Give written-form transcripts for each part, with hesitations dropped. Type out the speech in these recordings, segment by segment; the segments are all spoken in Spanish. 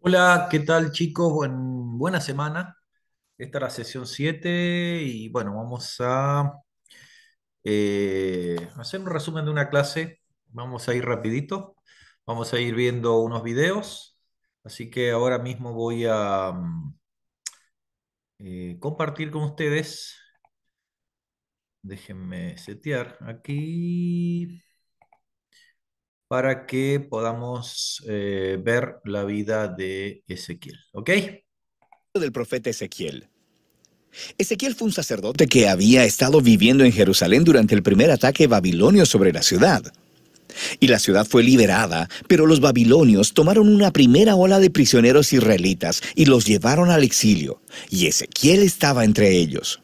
Hola, ¿qué tal chicos? Buena semana. Esta es la sesión 7 y bueno, vamos a hacer un resumen de una clase. Vamos a ir rapidito. Vamos a ir viendo unos videos. Así que ahora mismo voy a compartir con ustedes. Déjenme setear aquí para que podamos ver la vida de Ezequiel. ¿Ok? Del profeta Ezequiel. Ezequiel fue un sacerdote que había estado viviendo en Jerusalén durante el primer ataque babilonio sobre la ciudad. Y la ciudad fue liberada, pero los babilonios tomaron una primera ola de prisioneros israelitas y los llevaron al exilio, y Ezequiel estaba entre ellos.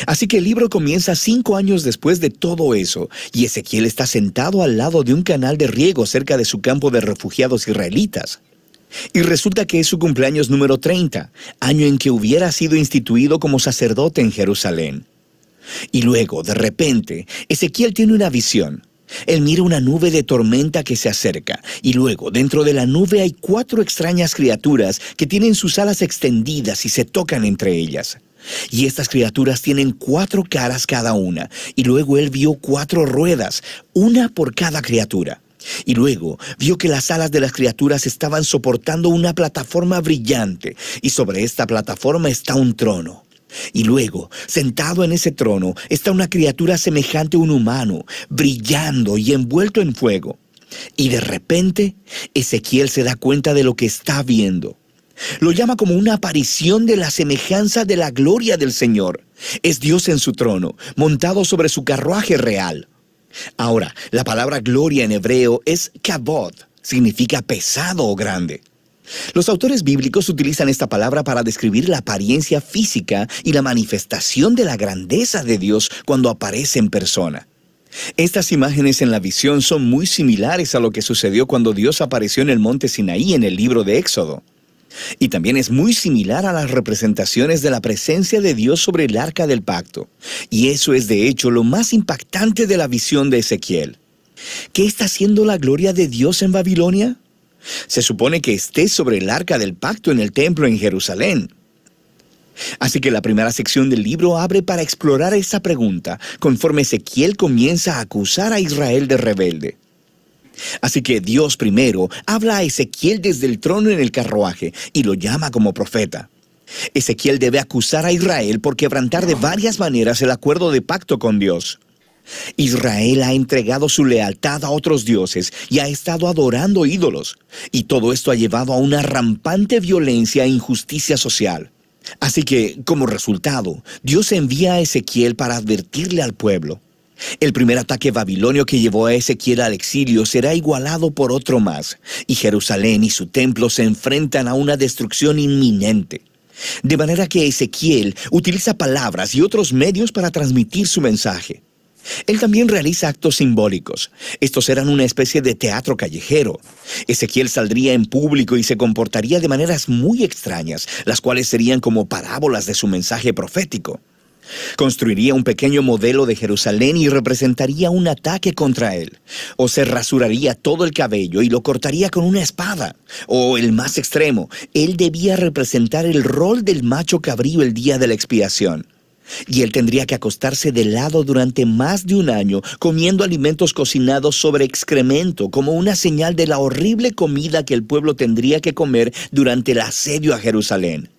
Así que el libro comienza 5 años después de todo eso, y Ezequiel está sentado al lado de un canal de riego cerca de su campo de refugiados israelitas. Y resulta que es su cumpleaños número 30, año en que hubiera sido instituido como sacerdote en Jerusalén. Y luego, de repente, Ezequiel tiene una visión. Él mira una nube de tormenta que se acerca, y luego, dentro de la nube hay 4 extrañas criaturas que tienen sus alas extendidas y se tocan entre ellas. Y estas criaturas tienen 4 caras cada una, y luego él vio 4 ruedas, una por cada criatura. Y luego vio que las alas de las criaturas estaban soportando una plataforma brillante, y sobre esta plataforma está un trono. Y luego, sentado en ese trono, está una criatura semejante a un humano, brillando y envuelto en fuego. Y de repente, Ezequiel se da cuenta de lo que está viendo. Lo llama como una aparición de la semejanza de la gloria del Señor. Es Dios en su trono, montado sobre su carruaje real. Ahora, la palabra gloria en hebreo es kabod, significa pesado o grande. Los autores bíblicos utilizan esta palabra para describir la apariencia física y la manifestación de la grandeza de Dios cuando aparece en persona. Estas imágenes en la visión son muy similares a lo que sucedió cuando Dios apareció en el monte Sinaí en el libro de Éxodo. Y también es muy similar a las representaciones de la presencia de Dios sobre el arca del pacto. Y eso es de hecho lo más impactante de la visión de Ezequiel. ¿Qué está haciendo la gloria de Dios en Babilonia? Se supone que esté sobre el arca del pacto en el templo en Jerusalén. Así que la primera sección del libro abre para explorar esa pregunta, conforme Ezequiel comienza a acusar a Israel de rebelde. Así que Dios primero habla a Ezequiel desde el trono en el carruaje y lo llama como profeta. Ezequiel debe acusar a Israel por quebrantar de varias maneras el acuerdo de pacto con Dios. Israel ha entregado su lealtad a otros dioses y ha estado adorando ídolos, y todo esto ha llevado a una rampante violencia e injusticia social. Así que, como resultado, Dios envía a Ezequiel para advertirle al pueblo. El primer ataque babilonio que llevó a Ezequiel al exilio será igualado por otro más, y Jerusalén y su templo se enfrentan a una destrucción inminente. De manera que Ezequiel utiliza palabras y otros medios para transmitir su mensaje. Él también realiza actos simbólicos. Estos eran una especie de teatro callejero. Ezequiel saldría en público y se comportaría de maneras muy extrañas, las cuales serían como parábolas de su mensaje profético. Construiría un pequeño modelo de Jerusalén y representaría un ataque contra él. O se rasuraría todo el cabello y lo cortaría con una espada. O, el más extremo, él debía representar el rol del macho cabrío el día de la expiación. Y él tendría que acostarse de lado durante más de un año, comiendo alimentos cocinados sobre excremento, como una señal de la horrible comida que el pueblo tendría que comer durante el asedio a Jerusalén.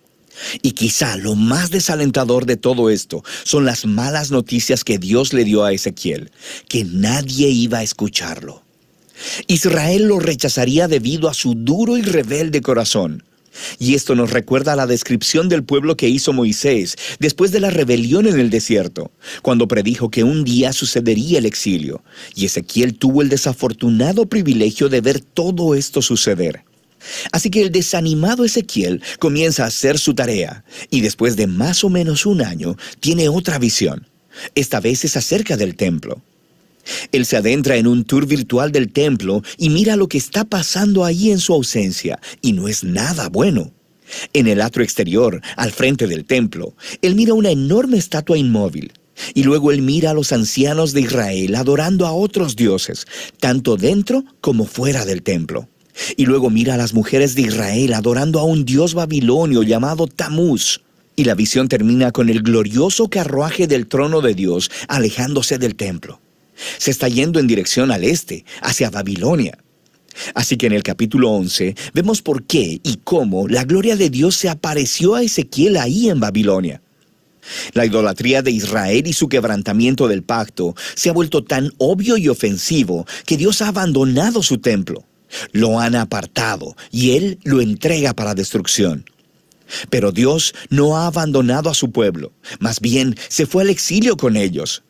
Y quizá lo más desalentador de todo esto son las malas noticias que Dios le dio a Ezequiel, que nadie iba a escucharlo. Israel lo rechazaría debido a su duro y rebelde corazón. Y esto nos recuerda a la descripción del pueblo que hizo Moisés después de la rebelión en el desierto, cuando predijo que un día sucedería el exilio, y Ezequiel tuvo el desafortunado privilegio de ver todo esto suceder. Así que el desanimado Ezequiel comienza a hacer su tarea, y después de más o menos un año tiene otra visión. Esta vez es acerca del templo. Él se adentra en un tour virtual del templo y mira lo que está pasando ahí en su ausencia, y no es nada bueno. En el atrio exterior, al frente del templo, él mira una enorme estatua inmóvil. Y luego él mira a los ancianos de Israel adorando a otros dioses, tanto dentro como fuera del templo. Y luego mira a las mujeres de Israel adorando a un dios babilonio llamado Tamuz. Y la visión termina con el glorioso carruaje del trono de Dios alejándose del templo. Se está yendo en dirección al este, hacia Babilonia. Así que en el capítulo 11 vemos por qué y cómo la gloria de Dios se apareció a Ezequiel ahí en Babilonia. La idolatría de Israel y su quebrantamiento del pacto se ha vuelto tan obvio y ofensivo que Dios ha abandonado su templo. Lo han apartado y Él lo entrega para destrucción. Pero Dios no ha abandonado a su pueblo, más bien se fue al exilio con ellos.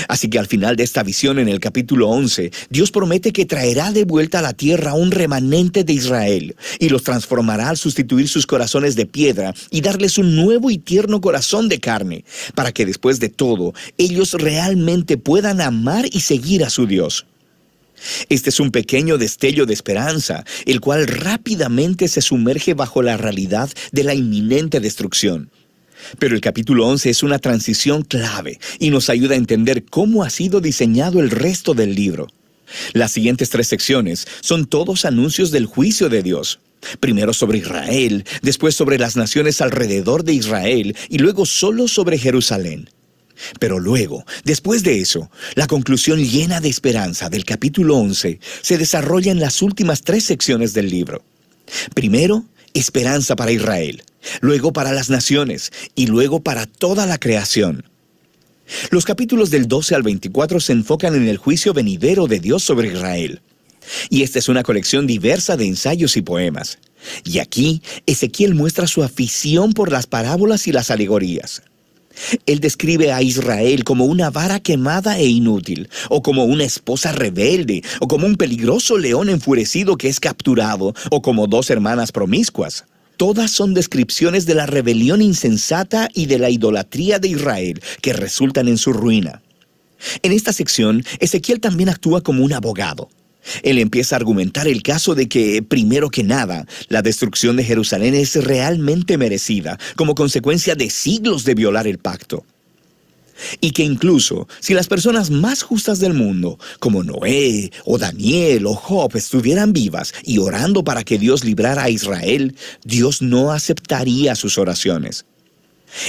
Así que al final de esta visión en el capítulo 11, Dios promete que traerá de vuelta a la tierra a un remanente de Israel y los transformará al sustituir sus corazones de piedra y darles un nuevo y tierno corazón de carne, para que después de todo, ellos realmente puedan amar y seguir a su Dios. Este es un pequeño destello de esperanza, el cual rápidamente se sumerge bajo la realidad de la inminente destrucción. Pero el capítulo 11 es una transición clave y nos ayuda a entender cómo ha sido diseñado el resto del libro. Las siguientes 3 secciones son todos anuncios del juicio de Dios. Primero sobre Israel, después sobre las naciones alrededor de Israel y luego solo sobre Jerusalén. Pero luego, después de eso, la conclusión llena de esperanza del capítulo 11 se desarrolla en las últimas 3 secciones del libro. Primero, esperanza para Israel, luego para las naciones y luego para toda la creación. Los capítulos del 12 al 24 se enfocan en el juicio venidero de Dios sobre Israel. Y esta es una colección diversa de ensayos y poemas. Y aquí, Ezequiel muestra su afición por las parábolas y las alegorías. Él describe a Israel como una vara quemada e inútil, o como una esposa rebelde, o como un peligroso león enfurecido que es capturado, o como 2 hermanas promiscuas. Todas son descripciones de la rebelión insensata y de la idolatría de Israel que resultan en su ruina. En esta sección, Ezequiel también actúa como un abogado. Él empieza a argumentar el caso de que, primero que nada, la destrucción de Jerusalén es realmente merecida, como consecuencia de siglos de violar el pacto. Y que incluso, si las personas más justas del mundo, como Noé, o Daniel, o Job, estuvieran vivas y orando para que Dios librara a Israel, Dios no aceptaría sus oraciones.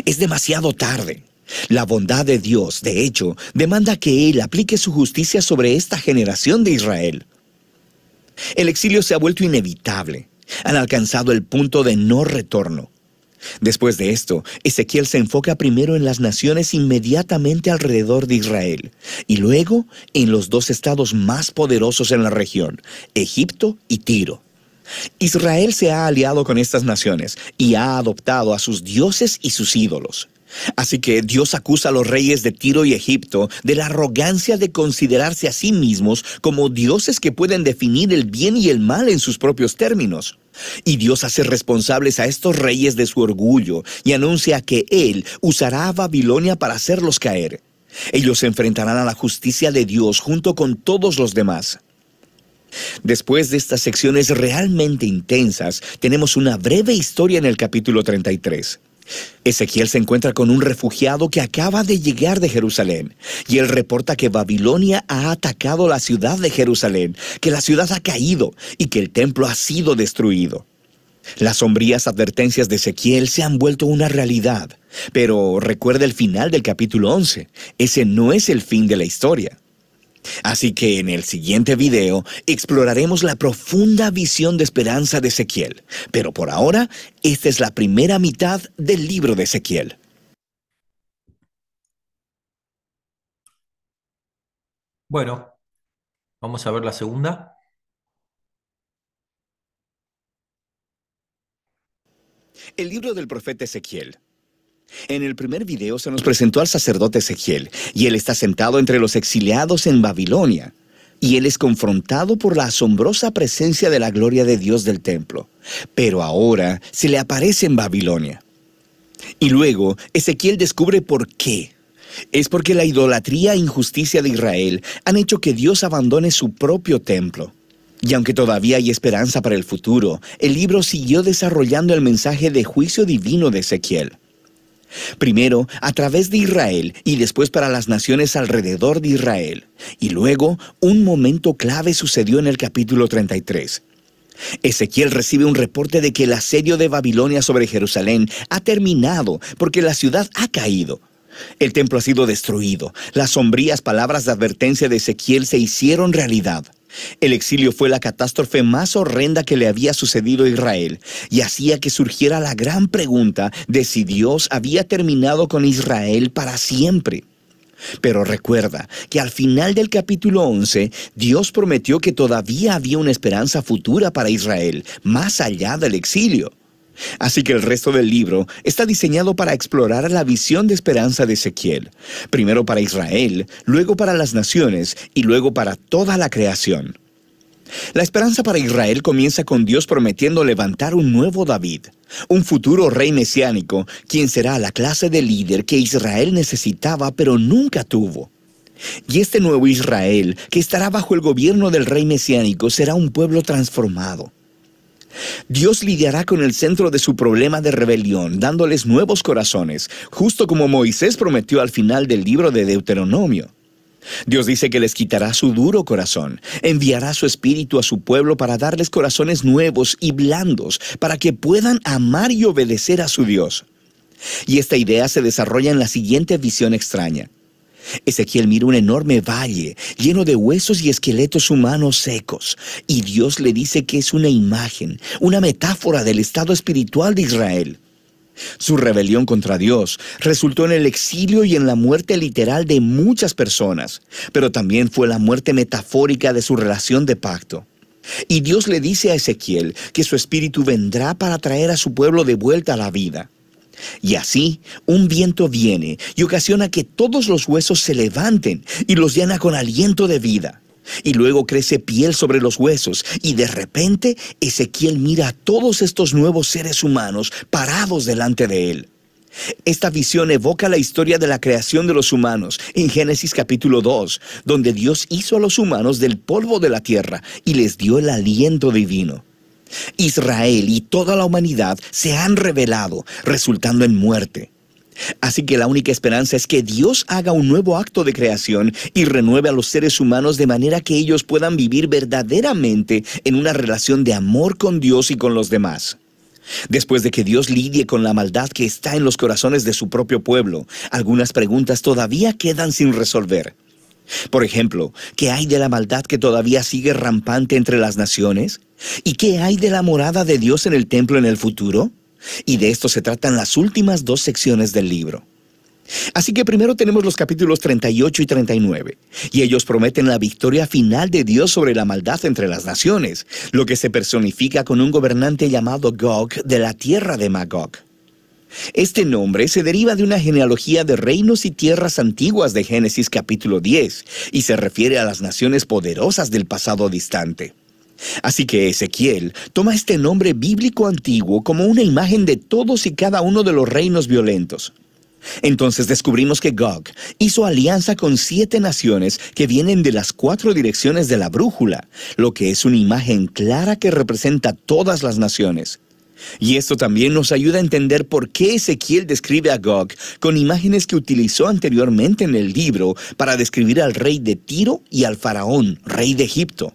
Es demasiado tarde. La bondad de Dios, de hecho, demanda que Él aplique su justicia sobre esta generación de Israel. El exilio se ha vuelto inevitable. Han alcanzado el punto de no retorno. Después de esto, Ezequiel se enfoca primero en las naciones inmediatamente alrededor de Israel, y luego en los 2 estados más poderosos en la región, Egipto y Tiro. Israel se ha aliado con estas naciones y ha adoptado a sus dioses y sus ídolos. Así que Dios acusa a los reyes de Tiro y Egipto de la arrogancia de considerarse a sí mismos como dioses que pueden definir el bien y el mal en sus propios términos. Y Dios hace responsables a estos reyes de su orgullo y anuncia que Él usará a Babilonia para hacerlos caer. Ellos se enfrentarán a la justicia de Dios junto con todos los demás. Después de estas secciones realmente intensas, tenemos una breve historia en el capítulo 33. Ezequiel se encuentra con un refugiado que acaba de llegar de Jerusalén, y él reporta que Babilonia ha atacado la ciudad de Jerusalén, que la ciudad ha caído y que el templo ha sido destruido. Las sombrías advertencias de Ezequiel se han vuelto una realidad, pero recuerda el final del capítulo 11, ese no es el fin de la historia. Así que en el siguiente video exploraremos la profunda visión de esperanza de Ezequiel. Pero por ahora, esta es la primera mitad del libro de Ezequiel. Bueno, vamos a ver la segunda. El libro del profeta Ezequiel. En el primer video se nos presentó al sacerdote Ezequiel, y él está sentado entre los exiliados en Babilonia. Y él es confrontado por la asombrosa presencia de la gloria de Dios del templo. Pero ahora se le aparece en Babilonia. Y luego Ezequiel descubre por qué. Es porque la idolatría e injusticia de Israel han hecho que Dios abandone su propio templo. Y aunque todavía hay esperanza para el futuro, el libro siguió desarrollando el mensaje de juicio divino de Ezequiel. Primero a través de Israel y después para las naciones alrededor de Israel. Y luego un momento clave sucedió en el capítulo 33. Ezequiel recibe un reporte de que el asedio de Babilonia sobre Jerusalén ha terminado porque la ciudad ha caído. El templo ha sido destruido. Las sombrías palabras de advertencia de Ezequiel se hicieron realidad. El exilio fue la catástrofe más horrenda que le había sucedido a Israel y hacía que surgiera la gran pregunta de si Dios había terminado con Israel para siempre. Pero recuerda que al final del capítulo 11, Dios prometió que todavía había una esperanza futura para Israel, más allá del exilio. Así que el resto del libro está diseñado para explorar la visión de esperanza de Ezequiel, primero para Israel, luego para las naciones y luego para toda la creación. La esperanza para Israel comienza con Dios prometiendo levantar un nuevo David, un futuro rey mesiánico, quien será la clase de líder que Israel necesitaba pero nunca tuvo. Y este nuevo Israel, que estará bajo el gobierno del rey mesiánico, será un pueblo transformado. Dios lidiará con el centro de su problema de rebelión, dándoles nuevos corazones, justo como Moisés prometió al final del libro de Deuteronomio. Dios dice que les quitará su duro corazón, enviará su espíritu a su pueblo para darles corazones nuevos y blandos, para que puedan amar y obedecer a su Dios. Y esta idea se desarrolla en la siguiente visión extraña. Ezequiel mira un enorme valle lleno de huesos y esqueletos humanos secos, y Dios le dice que es una imagen, una metáfora del estado espiritual de Israel. Su rebelión contra Dios resultó en el exilio y en la muerte literal de muchas personas, pero también fue la muerte metafórica de su relación de pacto. Y Dios le dice a Ezequiel que su espíritu vendrá para traer a su pueblo de vuelta a la vida. Y así, un viento viene y ocasiona que todos los huesos se levanten y los llena con aliento de vida. Y luego crece piel sobre los huesos y de repente Ezequiel mira a todos estos nuevos seres humanos parados delante de él. Esta visión evoca la historia de la creación de los humanos en Génesis capítulo 2, donde Dios hizo a los humanos del polvo de la tierra y les dio el aliento divino. Israel y toda la humanidad se han rebelado, resultando en muerte. Así que la única esperanza es que Dios haga un nuevo acto de creación y renueve a los seres humanos de manera que ellos puedan vivir verdaderamente en una relación de amor con Dios y con los demás. Después de que Dios lidie con la maldad que está en los corazones de su propio pueblo, algunas preguntas todavía quedan sin resolver. Por ejemplo, ¿qué hay de la maldad que todavía sigue rampante entre las naciones? ¿Y qué hay de la morada de Dios en el templo en el futuro? Y de esto se tratan las últimas dos secciones del libro. Así que primero tenemos los capítulos 38 y 39, y ellos prometen la victoria final de Dios sobre la maldad entre las naciones, lo que se personifica con un gobernante llamado Gog de la tierra de Magog. Este nombre se deriva de una genealogía de reinos y tierras antiguas de Génesis capítulo 10, y se refiere a las naciones poderosas del pasado distante. Así que Ezequiel toma este nombre bíblico antiguo como una imagen de todos y cada uno de los reinos violentos. Entonces descubrimos que Gog hizo alianza con 7 naciones que vienen de las 4 direcciones de la brújula, lo que es una imagen clara que representa todas las naciones. Y esto también nos ayuda a entender por qué Ezequiel describe a Gog con imágenes que utilizó anteriormente en el libro para describir al rey de Tiro y al faraón, rey de Egipto.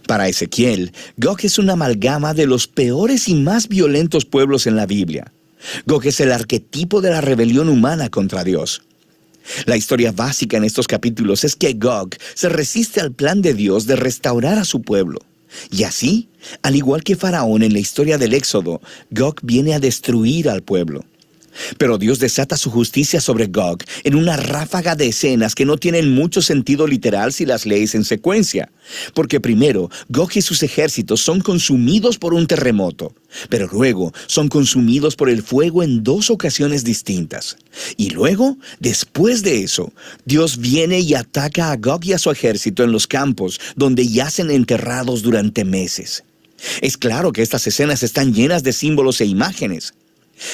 Para Ezequiel, Gog es una amalgama de los peores y más violentos pueblos en la Biblia. Gog es el arquetipo de la rebelión humana contra Dios. La historia básica en estos capítulos es que Gog se resiste al plan de Dios de restaurar a su pueblo. Y así, al igual que Faraón en la historia del Éxodo, Gog viene a destruir al pueblo. Pero Dios desata su justicia sobre Gog en una ráfaga de escenas que no tienen mucho sentido literal si las lees en secuencia. Porque primero, Gog y sus ejércitos son consumidos por un terremoto, pero luego son consumidos por el fuego en 2 ocasiones distintas. Y luego, después de eso, Dios viene y ataca a Gog y a su ejército en los campos donde yacen enterrados durante meses. Es claro que estas escenas están llenas de símbolos e imágenes.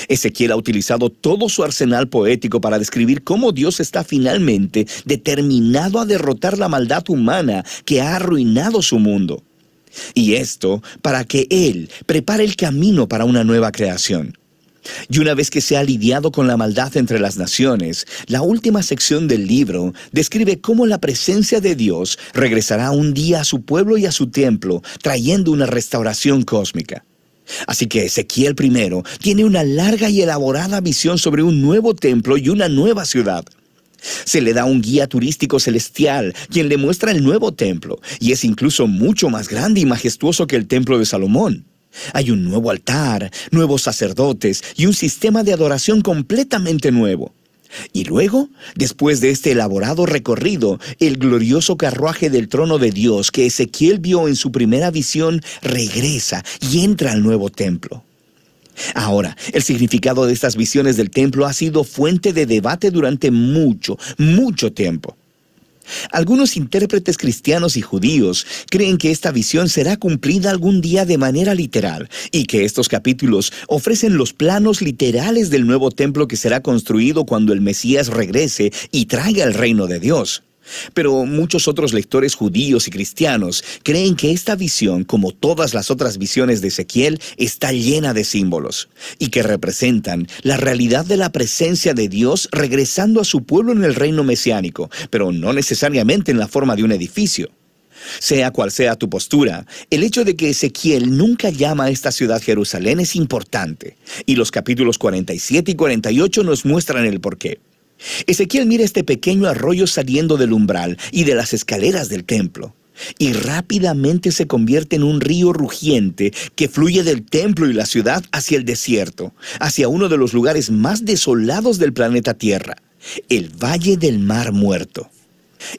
Ezequiel ha utilizado todo su arsenal poético para describir cómo Dios está finalmente determinado a derrotar la maldad humana que ha arruinado su mundo. Y esto para que Él prepare el camino para una nueva creación. Y una vez que se ha lidiado con la maldad entre las naciones, la última sección del libro describe cómo la presencia de Dios regresará un día a su pueblo y a su templo, trayendo una restauración cósmica. Así que Ezequiel primero tiene una larga y elaborada visión sobre un nuevo templo y una nueva ciudad. Se le da un guía turístico celestial, quien le muestra el nuevo templo, y es incluso mucho más grande y majestuoso que el templo de Salomón. Hay un nuevo altar, nuevos sacerdotes y un sistema de adoración completamente nuevo. Y luego, después de este elaborado recorrido, el glorioso carruaje del trono de Dios que Ezequiel vio en su primera visión regresa y entra al nuevo templo. Ahora, el significado de estas visiones del templo ha sido fuente de debate durante mucho, mucho tiempo. Algunos intérpretes cristianos y judíos creen que esta visión será cumplida algún día de manera literal y que estos capítulos ofrecen los planos literales del nuevo templo que será construido cuando el Mesías regrese y traiga el reino de Dios. Pero muchos otros lectores judíos y cristianos creen que esta visión, como todas las otras visiones de Ezequiel, está llena de símbolos y que representan la realidad de la presencia de Dios regresando a su pueblo en el reino mesiánico, pero no necesariamente en la forma de un edificio. Sea cual sea tu postura, el hecho de que Ezequiel nunca llama a esta ciudad Jerusalén es importante, y los capítulos 47 y 48 nos muestran el porqué. Ezequiel mira este pequeño arroyo saliendo del umbral y de las escaleras del templo, y rápidamente se convierte en un río rugiente que fluye del templo y la ciudad hacia el desierto, hacia uno de los lugares más desolados del planeta Tierra, el Valle del Mar Muerto.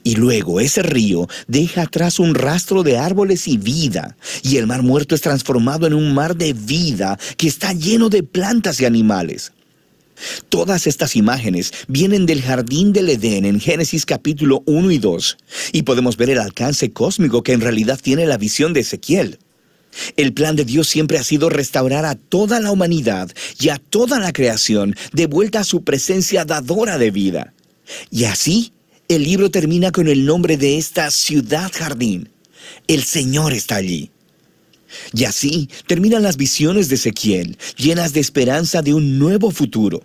Y luego ese río deja atrás un rastro de árboles y vida, y el Mar Muerto es transformado en un mar de vida que está lleno de plantas y animales. Todas estas imágenes vienen del jardín del Edén en Génesis capítulo 1 y 2, y podemos ver el alcance cósmico que en realidad tiene la visión de Ezequiel. El plan de Dios siempre ha sido restaurar a toda la humanidad y a toda la creación de vuelta a su presencia dadora de vida. Y así, el libro termina con el nombre de esta ciudad jardín. El Señor está allí. Y así terminan las visiones de Ezequiel, llenas de esperanza de un nuevo futuro.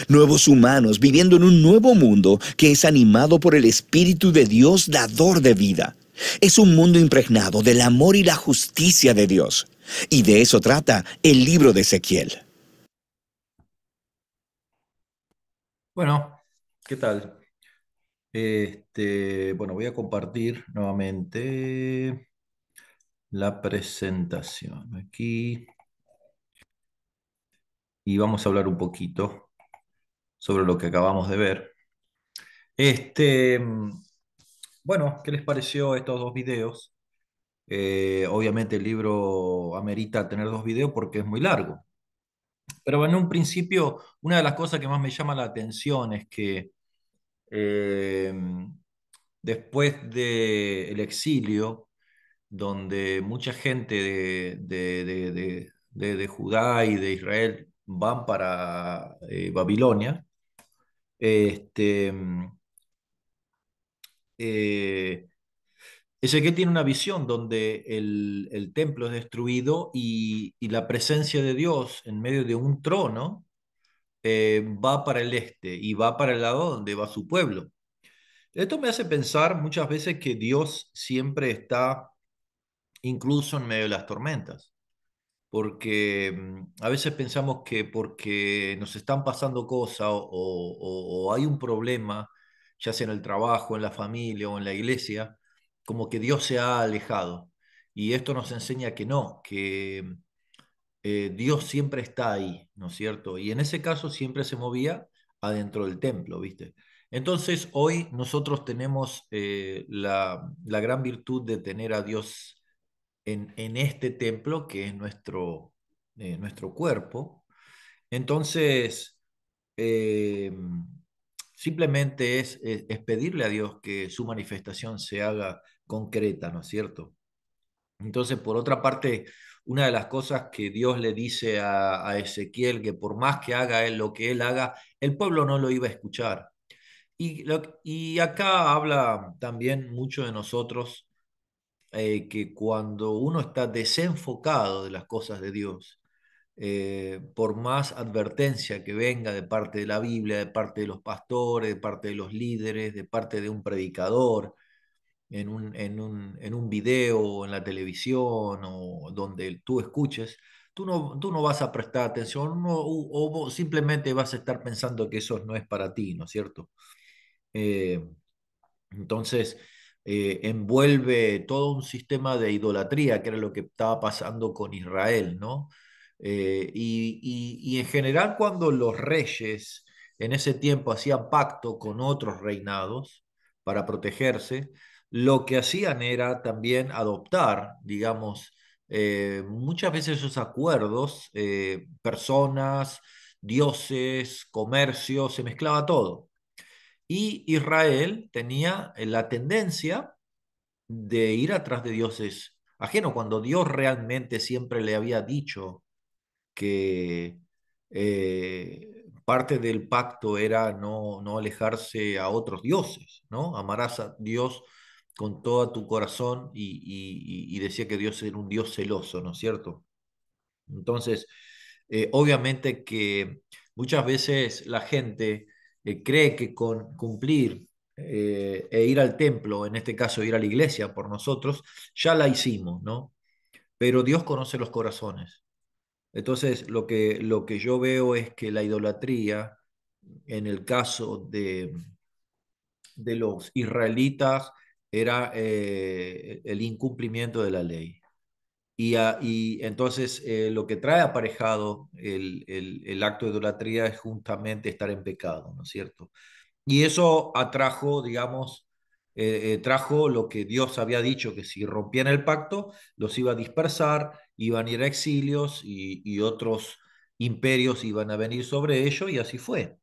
Nuevos humanos viviendo en un nuevo mundo que es animado por el Espíritu de Dios dador de vida. Es un mundo impregnado del amor y la justicia de Dios. Y de eso trata el libro de Ezequiel. Bueno, ¿qué tal? Bueno, voy a compartir nuevamente la presentación aquí y vamos a hablar un poquito sobre lo que acabamos de ver. Este, mm, bueno, ¿qué les pareció estos dos videos? Obviamente el libro amerita tener dos videos porque es muy largo. Pero en un principio, una de las cosas que más me llama la atención es que eh, después del exilio, donde mucha gente de Judá y de Israel van para Babilonia, este, eh, Ezequiel tiene una visión donde el templo es destruido y la presencia de Dios en medio de un trono va para el este y va para el lado donde va su pueblo. Esto me hace pensar muchas veces que Dios siempre está incluso en medio de las tormentas, porque a veces pensamos que porque nos están pasando cosas o hay un problema, ya sea en el trabajo, en la familia o en la iglesia, como que Dios se ha alejado. Y esto nos enseña que no, que Dios siempre está ahí, ¿no es cierto? Y en ese caso siempre se movía adentro del templo, ¿viste? Entonces hoy nosotros tenemos la gran virtud de tener a Dios en este templo que es nuestro cuerpo. Entonces, eh, simplemente es pedirle a Dios que su manifestación se haga concreta, ¿no es cierto? Entonces, por otra parte, una de las cosas que Dios le dice a Ezequiel, que por más que haga él lo que él haga, el pueblo no lo iba a escuchar. Y acá habla también mucho de nosotros, que cuando uno está desenfocado de las cosas de Dios, por más advertencia que venga de parte de la Biblia, de parte de los pastores, de parte de los líderes, de parte de un predicador, en un video o en la televisión o donde tú escuches, tú no vas a prestar atención o simplemente vas a estar pensando que eso no es para ti, ¿no es cierto? Eh, entonces, envuelve todo un sistema de idolatría, que era lo que estaba pasando con Israel, ¿no? Y en general, cuando los reyes en ese tiempo hacían pacto con otros reinados para protegerse, lo que hacían era también adoptar, digamos, muchas veces esos acuerdos, personas, dioses, comercio, se mezclaba todo. Y Israel tenía la tendencia de ir atrás de dioses ajenos, cuando Dios realmente siempre le había dicho que parte del pacto era no alejarse a otros dioses, ¿no? Amarás a Dios con todo tu corazón y decía que Dios era un Dios celoso, ¿no es cierto? Entonces, obviamente que muchas veces la gente cree que con cumplir e ir al templo, en este caso ir a la iglesia por nosotros, ya la hicimos, ¿no? Pero Dios conoce los corazones. Entonces, lo que yo veo es que la idolatría, en el caso de los israelitas, era el incumplimiento de la ley. Y entonces lo que trae aparejado el acto de idolatría es justamente estar en pecado, ¿no es cierto? Y eso atrajo, digamos, trajo lo que Dios había dicho, que si rompían el pacto, los iba a dispersar, iban a ir a exilios y otros imperios iban a venir sobre ellos, y así fue.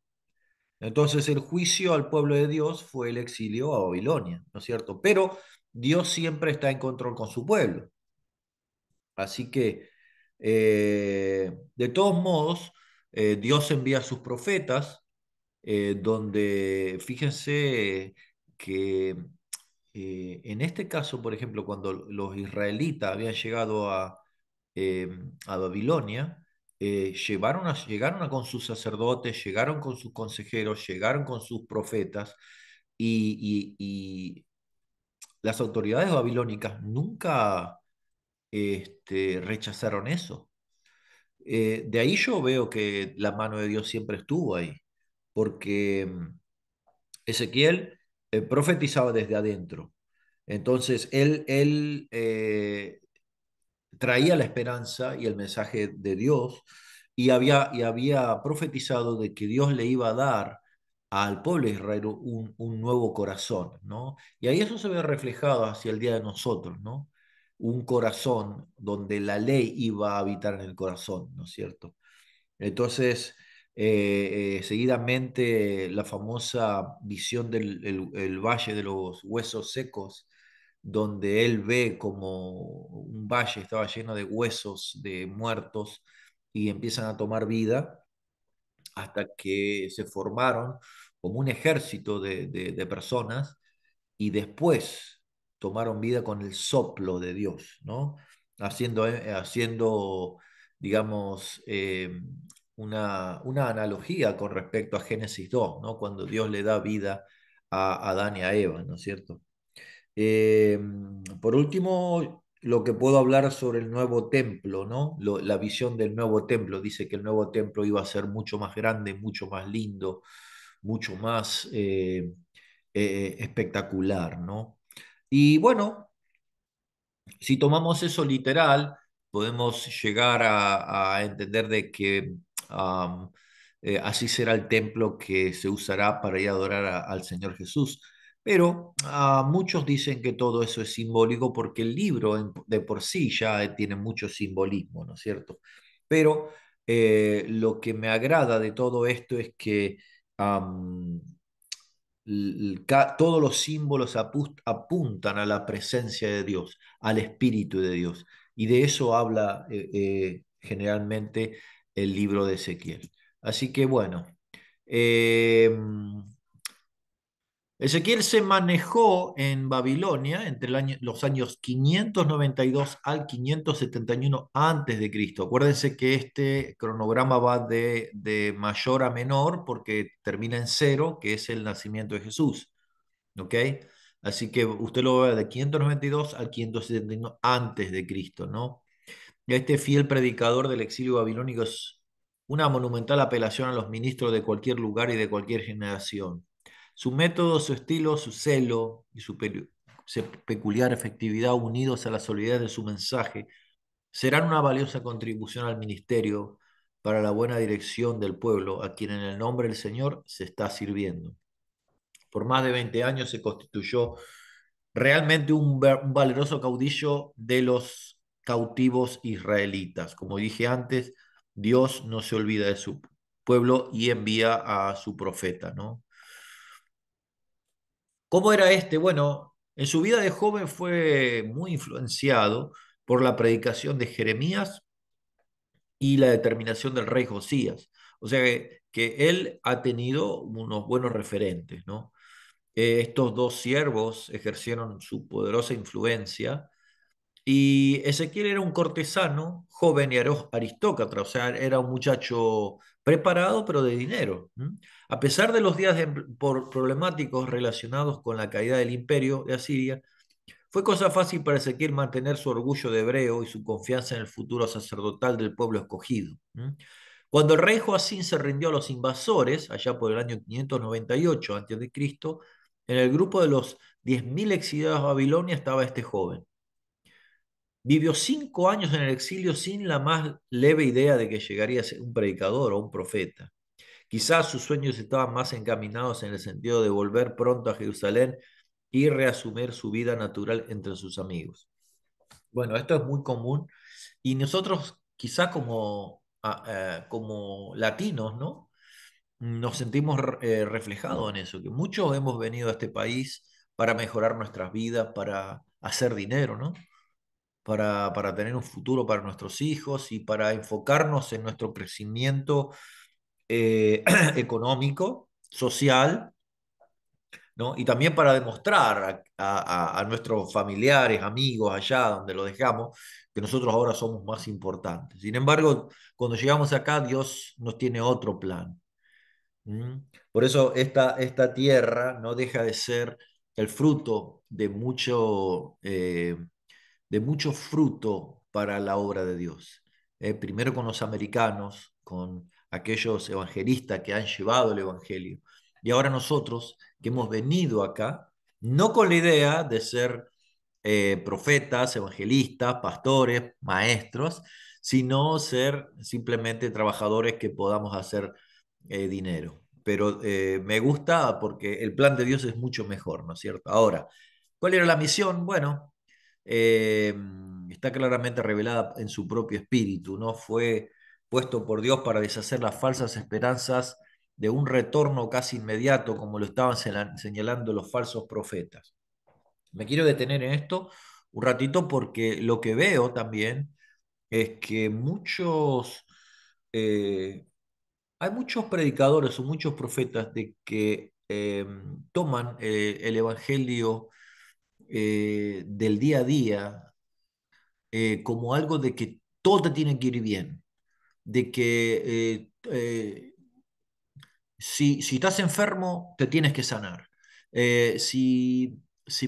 Entonces el juicio al pueblo de Dios fue el exilio a Babilonia, ¿no es cierto? Pero Dios siempre está en control con su pueblo. Así que, de todos modos, Dios envía a sus profetas, donde fíjense que en este caso, por ejemplo, cuando los israelitas habían llegado eh, a Babilonia, llegaron con sus sacerdotes, llegaron con sus consejeros, llegaron con sus profetas, y las autoridades babilónicas nunca rechazaron eso. De ahí yo veo que la mano de Dios siempre estuvo ahí, porque Ezequiel profetizaba desde adentro. Entonces, él traía la esperanza y el mensaje de Dios, y había profetizado de que Dios le iba a dar al pueblo de Israel un nuevo corazón, ¿no? Y ahí eso se ve reflejado hacia el día de nosotros, ¿no? Un corazón donde la ley iba a habitar en el corazón, ¿no es cierto? Entonces, seguidamente la famosa visión del el valle de los huesos secos, donde él ve como un valle estaba lleno de huesos de muertos y empiezan a tomar vida hasta que se formaron como un ejército de personas, y después tomaron vida con el soplo de Dios, ¿no? Haciendo digamos, una analogía con respecto a Génesis 2, ¿no? Cuando Dios le da vida a Adán y a Eva, ¿no es cierto? Eh, por último, lo que puedo hablar sobre el nuevo templo, ¿no? La visión del nuevo templo. Dice que el nuevo templo iba a ser mucho más grande, mucho más lindo, mucho más espectacular, ¿no? Y bueno, si tomamos eso literal, podemos llegar a entender de que am, así será el templo que se usará para ir a adorar al Señor Jesús. Pero muchos dicen que todo eso es simbólico porque el libro de por sí ya tiene mucho simbolismo, ¿no es cierto? Pero lo que me agrada de todo esto es que am, todos los símbolos apuntan a la presencia de Dios, al Espíritu de Dios. Y de eso habla generalmente el libro de Ezequiel. Así que bueno, eh, Ezequiel se manejó en Babilonia entre los años 592 al 571 antes de Cristo. Acuérdense que este cronograma va de mayor a menor porque termina en cero, que es el nacimiento de Jesús. ¿Ok? Así que usted lo ve de 592 al 571 antes de Cristo, ¿no? Este fiel predicador del exilio babilónico es una monumental apelación a los ministros de cualquier lugar y de cualquier generación. Su método, su estilo, su celo y su peculiar efectividad unidos a la solidez de su mensaje serán una valiosa contribución al ministerio para la buena dirección del pueblo, a quien en el nombre del Señor se está sirviendo. Por más de 20 años se constituyó realmente un valeroso caudillo de los cautivos israelitas. Como dije antes, Dios no se olvida de su pueblo y envía a su profeta, ¿no? ¿Cómo era este? Bueno, en su vida de joven fue muy influenciado por la predicación de Jeremías y la determinación del rey Josías. O sea que él ha tenido unos buenos referentes, ¿no? Estos dos siervos ejercieron su poderosa influencia y Ezequiel era un cortesano, joven y aristócrata, o sea, era un muchacho preparado pero de dinero. ¿M? A pesar de los días problemáticos relacionados con la caída del imperio de Asiria, fue cosa fácil para Ezequiel mantener su orgullo de hebreo y su confianza en el futuro sacerdotal del pueblo escogido. ¿M? Cuando el rey Joacín se rindió a los invasores, allá por el año 598 a.C., en el grupo de los 10.000 exiliados a Babilonia estaba este joven. Vivió 5 años en el exilio sin la más leve idea de que llegaría a ser un predicador o un profeta. Quizás sus sueños estaban más encaminados en el sentido de volver pronto a Jerusalén y reasumir su vida natural entre sus amigos. Bueno, esto es muy común y nosotros quizás como latinos, ¿no? Nos sentimos reflejados en eso, que muchos hemos venido a este país para mejorar nuestras vidas, para hacer dinero, ¿no? Para tener un futuro para nuestros hijos y para enfocarnos en nuestro crecimiento económico, social, ¿no? Y también para demostrar a nuestros familiares, amigos allá donde lo dejamos, que nosotros ahora somos más importantes. Sin embargo, cuando llegamos acá, Dios nos tiene otro plan. ¿Mm? Por eso esta tierra no deja de ser el fruto de mucho fruto para la obra de Dios. Primero con los americanos, con aquellos evangelistas que han llevado el evangelio. Y ahora nosotros que hemos venido acá, no con la idea de ser profetas, evangelistas, pastores, maestros, sino ser simplemente trabajadores que podamos hacer dinero. Pero me gusta porque el plan de Dios es mucho mejor, ¿no es cierto? Ahora, ¿cuál era la misión? Bueno, eh, está claramente revelada en su propio espíritu, ¿no? Fue puesto por Dios para deshacer las falsas esperanzas de un retorno casi inmediato, como lo estaban señalando los falsos profetas. Me quiero detener en esto un ratito porque lo que veo también es que eh, hay muchos predicadores o muchos profetas de que toman el evangelio del día a día como algo de que todo te tiene que ir bien, de que si estás enfermo, te tienes que sanar. Si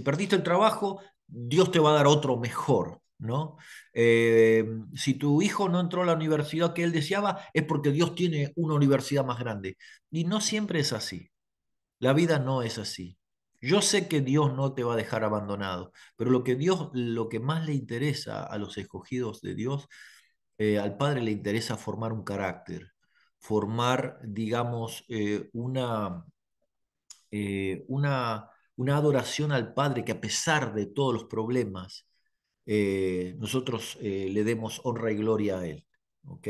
perdiste el trabajo, Dios te va a dar otro mejor, ¿no? Si tu hijo no entró a la universidad que él deseaba, es porque Dios tiene una universidad más grande. Y no siempre es así. La vida no es así. Yo sé que Dios no te va a dejar abandonado, pero lo que más le interesa a los escogidos de Dios, al Padre le interesa formar un carácter, formar, digamos, eh, una, una adoración al Padre que a pesar de todos los problemas, nosotros le demos honra y gloria a Él. ¿Ok?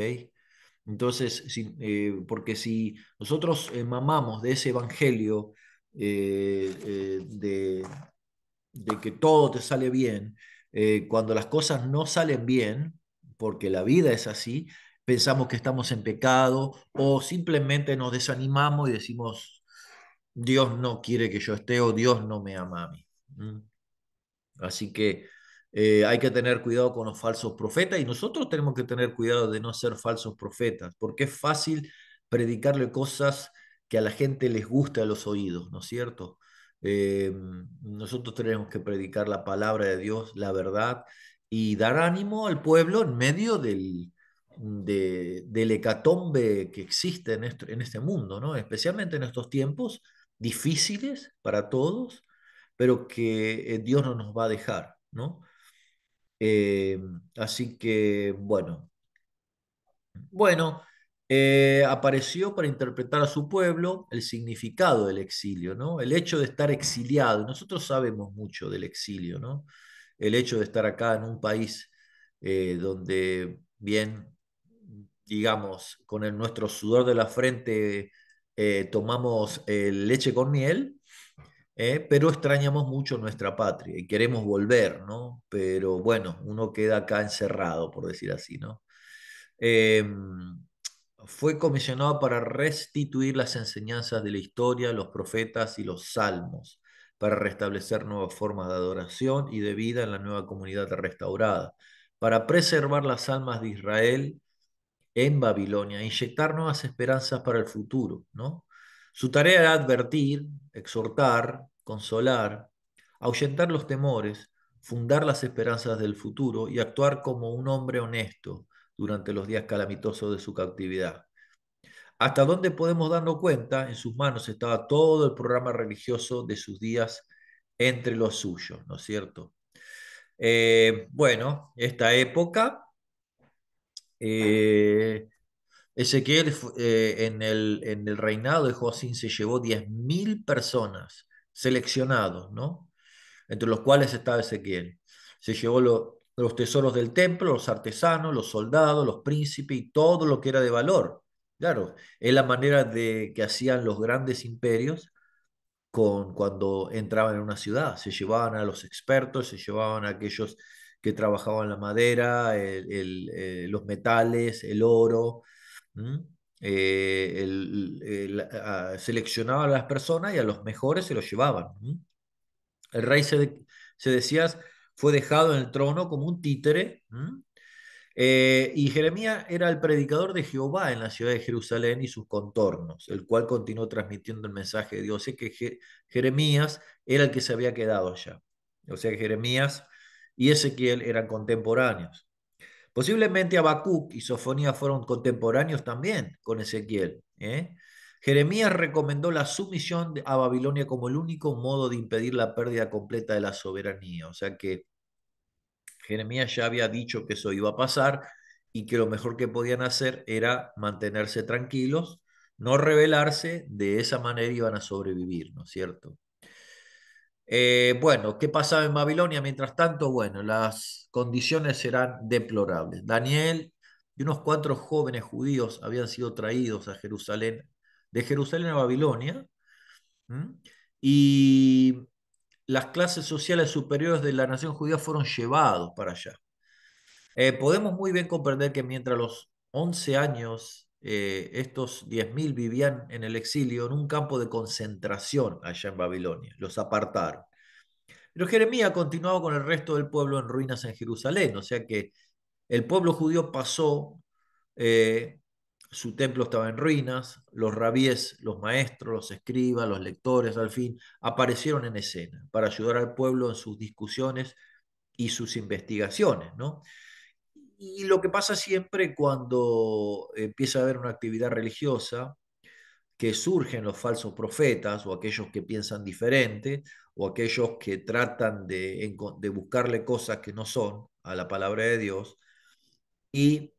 Entonces, porque si nosotros mamamos de ese evangelio de que todo te sale bien, cuando las cosas no salen bien, porque la vida es así, pensamos que estamos en pecado o simplemente nos desanimamos y decimos, Dios no quiere que yo esté o Dios no me ama a mí. ¿Mm? Así que hay que tener cuidado con los falsos profetas y nosotros tenemos que tener cuidado de no ser falsos profetas, porque es fácil predicarle cosas que a la gente les gusta a los oídos, ¿no es cierto? Nosotros tenemos que predicar la palabra de Dios, la verdad, y dar ánimo al pueblo en medio del hecatombe que existe en este mundo, ¿no? Especialmente en estos tiempos difíciles para todos, pero que Dios no nos va a dejar, ¿no? Eh, Así que, bueno, apareció para interpretar a su pueblo el significado del exilio, ¿no? El hecho de estar exiliado. Nosotros sabemos mucho del exilio, ¿no? El hecho de estar acá en un país donde, bien, digamos, con nuestro sudor de la frente tomamos leche con miel, pero extrañamos mucho nuestra patria y queremos volver, ¿no? Pero bueno, uno queda acá encerrado, por decir así, ¿no? Eh, Fue comisionado para restituir las enseñanzas de la historia, los profetas y los salmos, para restablecer nuevas formas de adoración y de vida en la nueva comunidad restaurada, para preservar las almas de Israel en Babilonia, inyectar nuevas esperanzas para el futuro, ¿no? Su tarea era advertir, exhortar, consolar, ahuyentar los temores, fundar las esperanzas del futuro y actuar como un hombre honesto durante los días calamitosos de su cautividad. Hasta donde podemos darnos cuenta, en sus manos estaba todo el programa religioso de sus días entre los suyos, ¿no es cierto? Bueno, esta época eh, Ezequiel en el reinado de Joacín se llevó 10.000 personas seleccionados, ¿no? Entre los cuales estaba Ezequiel. Se llevó los tesoros del templo, los artesanos, los soldados, los príncipes y todo lo que era de valor. Claro, es la manera de que hacían los grandes imperios cuando entraban en una ciudad. Se llevaban a los expertos, se llevaban a aquellos que trabajaban la madera, los metales, el oro. ¿Mm? Seleccionaban a las personas y a los mejores se los llevaban. ¿Mm? El rey se decía, fue dejado en el trono como un títere. ¿Mm? Y Jeremías era el predicador de Jehová en la ciudad de Jerusalén y sus contornos, el cual continuó transmitiendo el mensaje de Dios. Es que Jeremías era el que se había quedado allá. O sea que Jeremías y Ezequiel eran contemporáneos. Posiblemente Habacuc y Sofonía fueron contemporáneos también con Ezequiel. Jeremías recomendó la sumisión a Babilonia como el único modo de impedir la pérdida completa de la soberanía. O sea que Jeremías ya había dicho que eso iba a pasar y que lo mejor que podían hacer era mantenerse tranquilos, no rebelarse, de esa manera iban a sobrevivir, ¿no es cierto? Bueno, ¿qué pasaba en Babilonia? Mientras tanto, bueno, las condiciones eran deplorables. Daniel y unos cuatro jóvenes judíos habían sido traídos a Jerusalén, de Jerusalén a Babilonia, ¿m? Y las clases sociales superiores de la nación judía fueron llevados para allá. Podemos muy bien comprender que mientras los 11 años, estos 10.000 vivían en el exilio en un campo de concentración allá en Babilonia, los apartaron. Pero Jeremías continuaba con el resto del pueblo en ruinas en Jerusalén, o sea que el pueblo judío pasó, eh, su templo estaba en ruinas, los rabíes, los maestros, los escribas, los lectores, al fin, aparecieron en escena para ayudar al pueblo en sus discusiones y sus investigaciones, ¿no? Y lo que pasa siempre cuando empieza a haber una actividad religiosa, que surgen los falsos profetas o aquellos que piensan diferente o aquellos que tratan de buscarle cosas que no son a la palabra de Dios y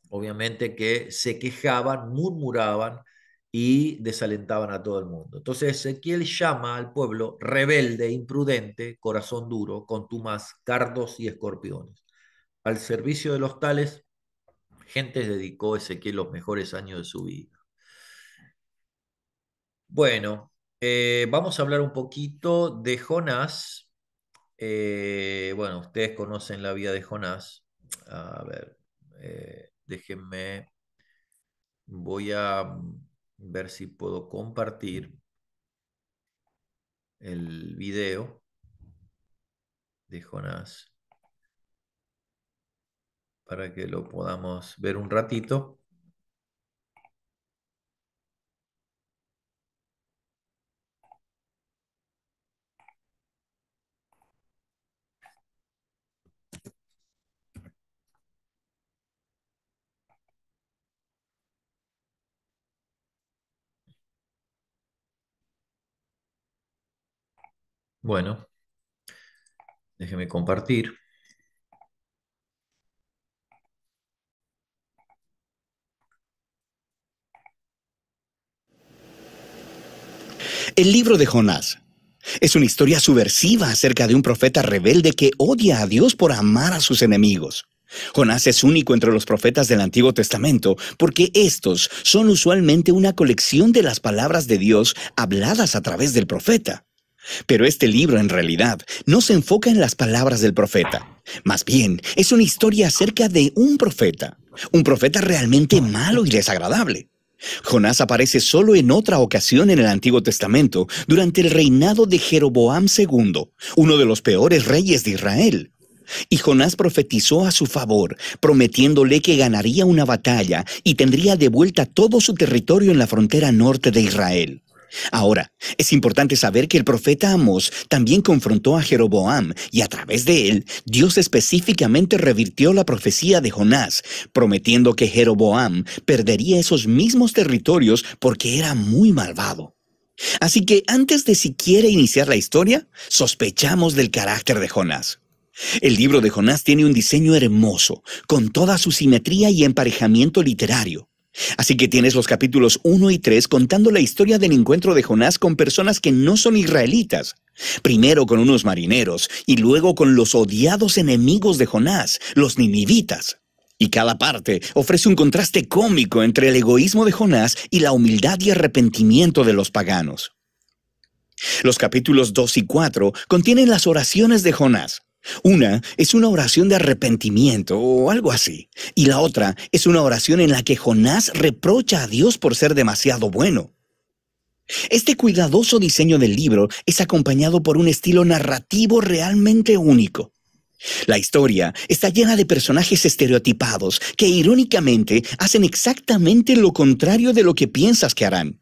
obviamente que se quejaban, murmuraban y desalentaban a todo el mundo. Entonces Ezequiel llama al pueblo rebelde, imprudente, corazón duro, contumaz, cardos y escorpiones. Al servicio de los tales gentes dedicó Ezequiel los mejores años de su vida. Bueno, vamos a hablar un poquito de Jonás. Bueno, ustedes conocen la vida de Jonás. A ver, déjenme, voy a ver si puedo compartir. el video de Jonás para que lo podamos ver un ratito. Bueno, déjeme compartir. El libro de Jonás es una historia subversiva acerca de un profeta rebelde que odia a Dios por amar a sus enemigos. Jonás es único entre los profetas del Antiguo Testamento porque estos son usualmente una colección de las palabras de Dios habladas a través del profeta. Pero este libro en realidad no se enfoca en las palabras del profeta. Más bien, es una historia acerca de un profeta realmente malo y desagradable. Jonás aparece solo en otra ocasión en el Antiguo Testamento, durante el reinado de Jeroboam II, uno de los peores reyes de Israel. Y Jonás profetizó a su favor, prometiéndole que ganaría una batalla y tendría de vuelta todo su territorio en la frontera norte de Israel. Ahora, es importante saber que el profeta Amós también confrontó a Jeroboam y a través de él, Dios específicamente revirtió la profecía de Jonás, prometiendo que Jeroboam perdería esos mismos territorios porque era muy malvado. Así que antes de siquiera iniciar la historia, sospechamos del carácter de Jonás. El libro de Jonás tiene un diseño hermoso, con toda su simetría y emparejamiento literario. Así que tienes los capítulos 1 y 3 contando la historia del encuentro de Jonás con personas que no son israelitas. Primero con unos marineros y luego con los odiados enemigos de Jonás, los ninivitas. Y cada parte ofrece un contraste cómico entre el egoísmo de Jonás y la humildad y arrepentimiento de los paganos. Los capítulos 2 y 4 contienen las oraciones de Jonás. Una es una oración de arrepentimiento o algo así, y la otra es una oración en la que Jonás reprocha a Dios por ser demasiado bueno. Este cuidadoso diseño del libro es acompañado por un estilo narrativo realmente único. La historia está llena de personajes estereotipados que irónicamente hacen exactamente lo contrario de lo que piensas que harán.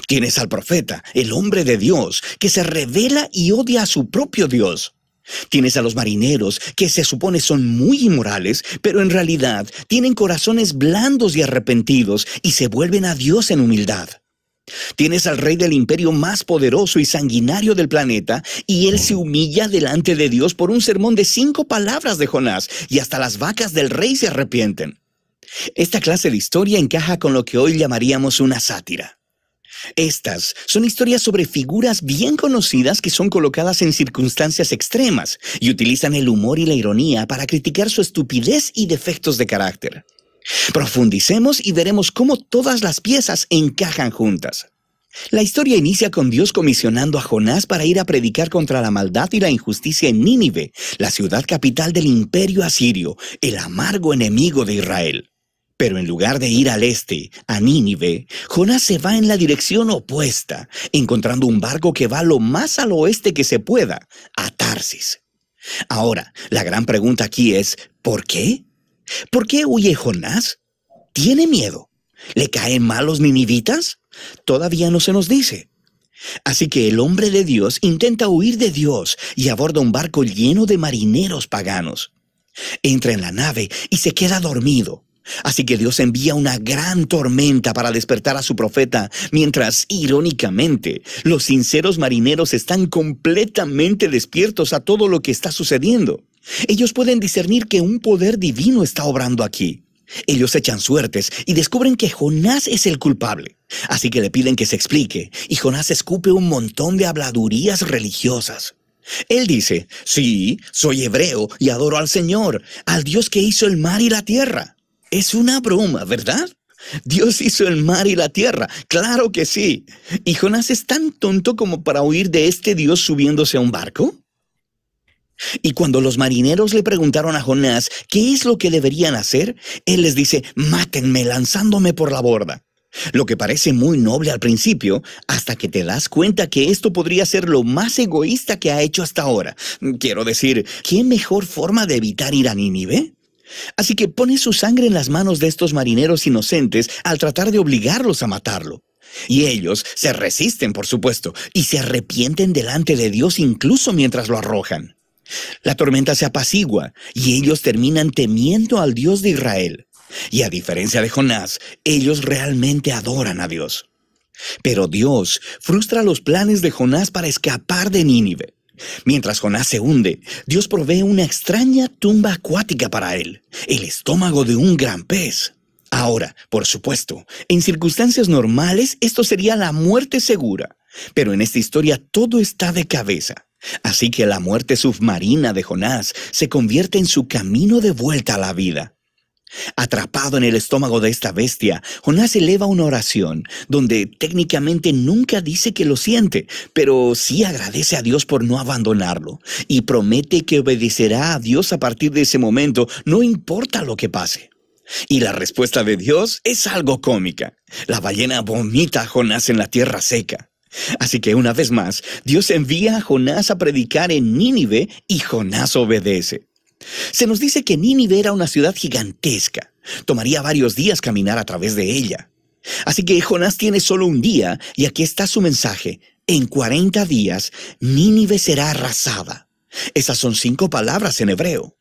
Tienes al profeta, el hombre de Dios, que se revela y odia a su propio Dios. Tienes a los marineros, que se supone son muy inmorales, pero en realidad tienen corazones blandos y arrepentidos y se vuelven a Dios en humildad. Tienes al rey del imperio más poderoso y sanguinario del planeta, y él se humilla delante de Dios por un sermón de 5 palabras de Jonás, y hasta las vacas del rey se arrepienten. Esta clase de historia encaja con lo que hoy llamaríamos una sátira. Estas son historias sobre figuras bien conocidas que son colocadas en circunstancias extremas y utilizan el humor y la ironía para criticar su estupidez y defectos de carácter. Profundicemos y veremos cómo todas las piezas encajan juntas. La historia inicia con Dios comisionando a Jonás para ir a predicar contra la maldad y la injusticia en Nínive, la ciudad capital del imperio asirio, el amargo enemigo de Israel. Pero en lugar de ir al este, a Nínive, Jonás se va en la dirección opuesta, encontrando un barco que va lo más al oeste que se pueda, a Tarsis. Ahora, la gran pregunta aquí es, ¿por qué? ¿Por qué huye Jonás? ¿Tiene miedo? ¿Le caen mal los ninivitas? Todavía no se nos dice. Así que el hombre de Dios intenta huir de Dios y aborda un barco lleno de marineros paganos. Entra en la nave y se queda dormido. Así que Dios envía una gran tormenta para despertar a su profeta, mientras, irónicamente, los sinceros marineros están completamente despiertos a todo lo que está sucediendo. Ellos pueden discernir que un poder divino está obrando aquí. Ellos echan suertes y descubren que Jonás es el culpable. Así que le piden que se explique, y Jonás escupe un montón de habladurías religiosas. Él dice, sí, soy hebreo y adoro al Señor, al Dios que hizo el mar y la tierra. Es una broma, ¿verdad? Dios hizo el mar y la tierra, claro que sí. ¿Y Jonás es tan tonto como para huir de este Dios subiéndose a un barco? Y cuando los marineros le preguntaron a Jonás qué es lo que deberían hacer, él les dice, mátenme lanzándome por la borda. Lo que parece muy noble al principio, hasta que te das cuenta que esto podría ser lo más egoísta que ha hecho hasta ahora. Quiero decir, ¿qué mejor forma de evitar ir a Nínive? Así que pone su sangre en las manos de estos marineros inocentes al tratar de obligarlos a matarlo. Y ellos se resisten, por supuesto, y se arrepienten delante de Dios incluso mientras lo arrojan. La tormenta se apacigua y ellos terminan temiendo al Dios de Israel. Y a diferencia de Jonás, ellos realmente adoran a Dios. Pero Dios frustra los planes de Jonás para escapar de Nínive. Mientras Jonás se hunde, Dios provee una extraña tumba acuática para él, el estómago de un gran pez. Ahora, por supuesto, en circunstancias normales esto sería la muerte segura, pero en esta historia todo está de cabeza. Así que la muerte submarina de Jonás se convierte en su camino de vuelta a la vida. Atrapado en el estómago de esta bestia, Jonás eleva una oración donde técnicamente nunca dice que lo siente, pero sí agradece a Dios por no abandonarlo y promete que obedecerá a Dios a partir de ese momento, no importa lo que pase. Y la respuesta de Dios es algo cómica. La ballena vomita a Jonás en la tierra seca. Así que una vez más, Dios envía a Jonás a predicar en Nínive y Jonás obedece. Se nos dice que Nínive era una ciudad gigantesca. Tomaría varios días caminar a través de ella. Así que Jonás tiene solo un día y aquí está su mensaje. En 40 días, Nínive será arrasada. Esas son 5 palabras en hebreo.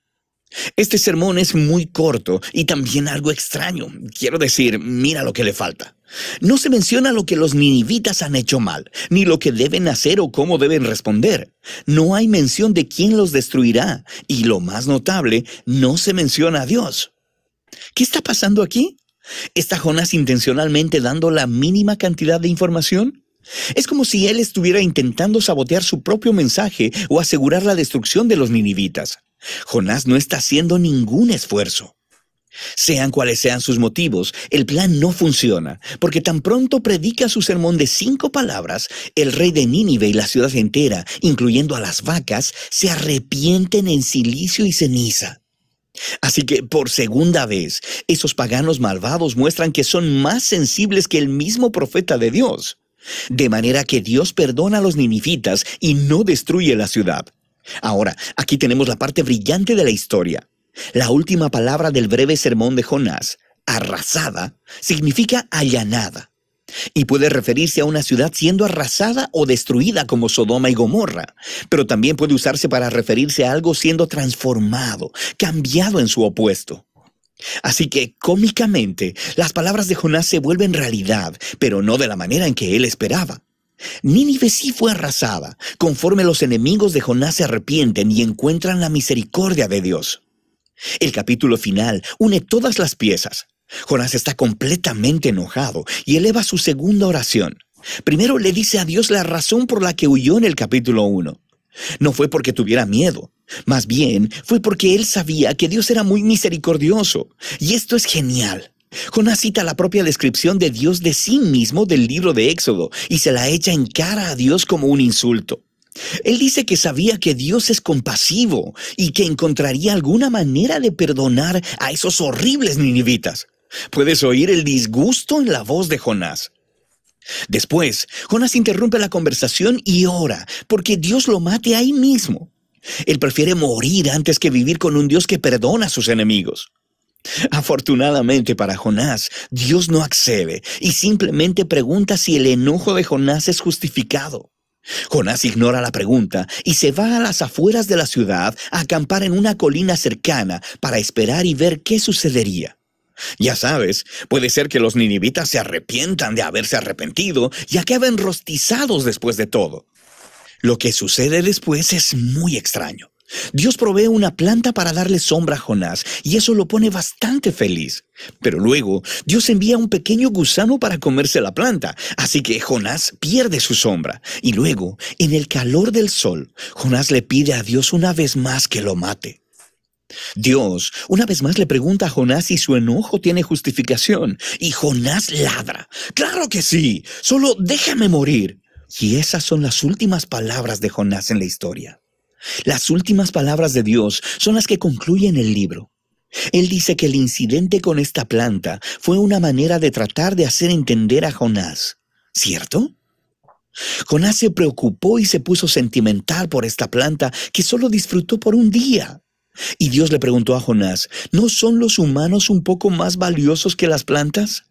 Este sermón es muy corto y también algo extraño. Quiero decir, mira lo que le falta. No se menciona lo que los ninivitas han hecho mal, ni lo que deben hacer o cómo deben responder. No hay mención de quién los destruirá, y lo más notable, no se menciona a Dios. ¿Qué está pasando aquí? ¿Está Jonás intencionalmente dando la mínima cantidad de información? Es como si él estuviera intentando sabotear su propio mensaje o asegurar la destrucción de los ninivitas. Jonás no está haciendo ningún esfuerzo. Sean cuales sean sus motivos, el plan no funciona, porque tan pronto predica su sermón de 5 palabras, el rey de Nínive y la ciudad entera, incluyendo a las vacas, se arrepienten en silicio y ceniza. Así que, por segunda vez, esos paganos malvados muestran que son más sensibles que el mismo profeta de Dios. De manera que Dios perdona a los ninivitas y no destruye la ciudad. Ahora, aquí tenemos la parte brillante de la historia. La última palabra del breve sermón de Jonás, arrasada, significa allanada. Y puede referirse a una ciudad siendo arrasada o destruida como Sodoma y Gomorra, pero también puede usarse para referirse a algo siendo transformado, cambiado en su opuesto. Así que, cómicamente, las palabras de Jonás se vuelven realidad, pero no de la manera en que él esperaba. Nínive sí fue arrasada, conforme los enemigos de Jonás se arrepienten y encuentran la misericordia de Dios. El capítulo final une todas las piezas. Jonás está completamente enojado y eleva su segunda oración. Primero le dice a Dios la razón por la que huyó en el capítulo 1. No fue porque tuviera miedo, más bien fue porque él sabía que Dios era muy misericordioso. Y esto es genial. Jonás cita la propia descripción de Dios de sí mismo del libro de Éxodo y se la echa en cara a Dios como un insulto. Él dice que sabía que Dios es compasivo y que encontraría alguna manera de perdonar a esos horribles ninivitas. Puedes oír el disgusto en la voz de Jonás. Después, Jonás interrumpe la conversación y ora porque Dios lo mate ahí mismo. Él prefiere morir antes que vivir con un Dios que perdona a sus enemigos. Afortunadamente para Jonás, Dios no accede y simplemente pregunta si el enojo de Jonás es justificado. Jonás ignora la pregunta y se va a las afueras de la ciudad a acampar en una colina cercana para esperar y ver qué sucedería. Ya sabes, puede ser que los ninivitas se arrepientan de haberse arrepentido y acaben rostizados después de todo. Lo que sucede después es muy extraño. Dios provee una planta para darle sombra a Jonás y eso lo pone bastante feliz. Pero luego, Dios envía un pequeño gusano para comerse la planta, así que Jonás pierde su sombra. Y luego, en el calor del sol, Jonás le pide a Dios una vez más que lo mate. Dios una vez más le pregunta a Jonás si su enojo tiene justificación, y Jonás ladra. ¡Claro que sí! ¡Solo déjame morir! Y esas son las últimas palabras de Jonás en la historia. Las últimas palabras de Dios son las que concluyen el libro. Él dice que el incidente con esta planta fue una manera de tratar de hacer entender a Jonás, ¿cierto? Jonás se preocupó y se puso sentimental por esta planta que solo disfrutó por un día. Y Dios le preguntó a Jonás, ¿no son los humanos un poco más valiosos que las plantas?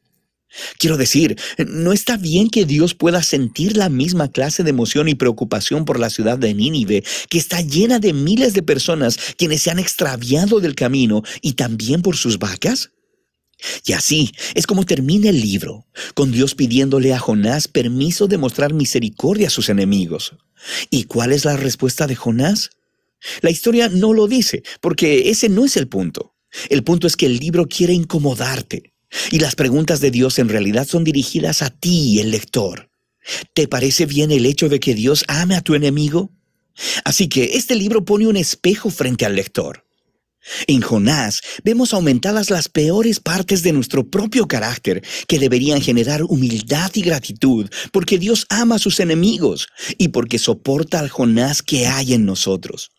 Quiero decir, ¿no está bien que Dios pueda sentir la misma clase de emoción y preocupación por la ciudad de Nínive, que está llena de miles de personas quienes se han extraviado del camino y también por sus vacas? Y así es como termina el libro, con Dios pidiéndole a Jonás permiso de mostrar misericordia a sus enemigos. ¿Y cuál es la respuesta de Jonás? La historia no lo dice, porque ese no es el punto. El punto es que el libro quiere incomodarte. Y las preguntas de Dios en realidad son dirigidas a ti, el lector. ¿Te parece bien el hecho de que Dios ame a tu enemigo? Así que este libro pone un espejo frente al lector. En Jonás vemos aumentadas las peores partes de nuestro propio carácter que deberían generar humildad y gratitud porque Dios ama a sus enemigos y porque soporta al Jonás que hay en nosotros.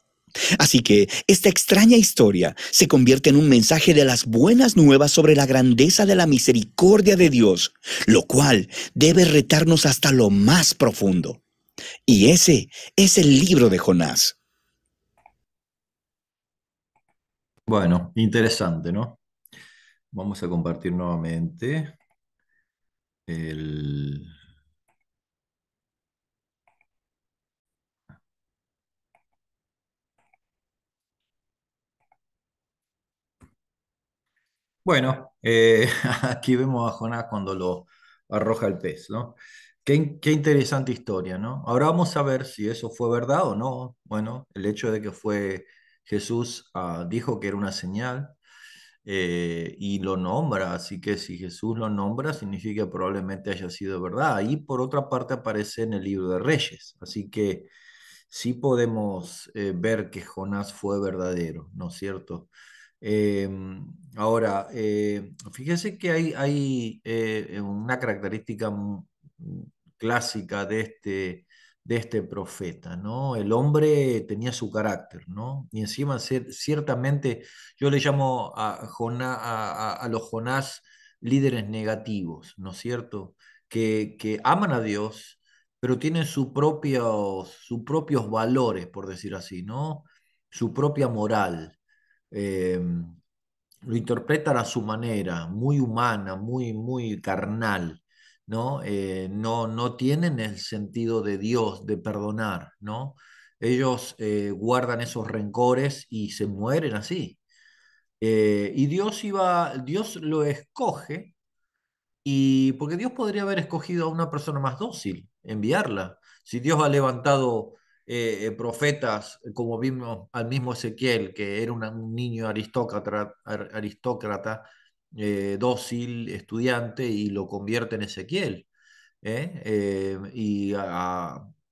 Así que esta extraña historia se convierte en un mensaje de las buenas nuevas sobre la grandeza de la misericordia de Dios, lo cual debe retarnos hasta lo más profundo. Y ese es el libro de Jonás. Bueno, interesante, ¿no? Vamos a compartir nuevamente el... Bueno, aquí vemos a Jonás cuando lo arroja el pez, ¿no? Qué interesante historia, ¿no? Ahora vamos a ver si eso fue verdad o no. Bueno, el hecho de que fue Jesús, dijo que era una señal, y lo nombra, así que si Jesús lo nombra, significa que probablemente haya sido verdad. Y por otra parte aparece en el libro de Reyes, así que sí podemos, ver que Jonás fue verdadero, ¿no es cierto? Eh, Ahora, fíjese que hay una característica clásica de este profeta, ¿no? El hombre tenía su carácter, ¿no? Y encima ciertamente yo le llamo a los Jonás líderes negativos, ¿no es cierto? Que aman a Dios, pero tienen sus propios valores, por decir así, ¿no? Su propia moral. Eh, lo interpretan a su manera, muy humana, muy carnal, ¿no? No tienen el sentido de Dios, de perdonar, ¿no? Ellos, guardan esos rencores y se mueren así. Y Dios lo escoge, y porque Dios podría haber escogido a una persona más dócil, enviarla. Si Dios ha levantado, profetas, como vimos al mismo Ezequiel, que era un niño aristócrata, dócil, estudiante, y lo convierte en Ezequiel.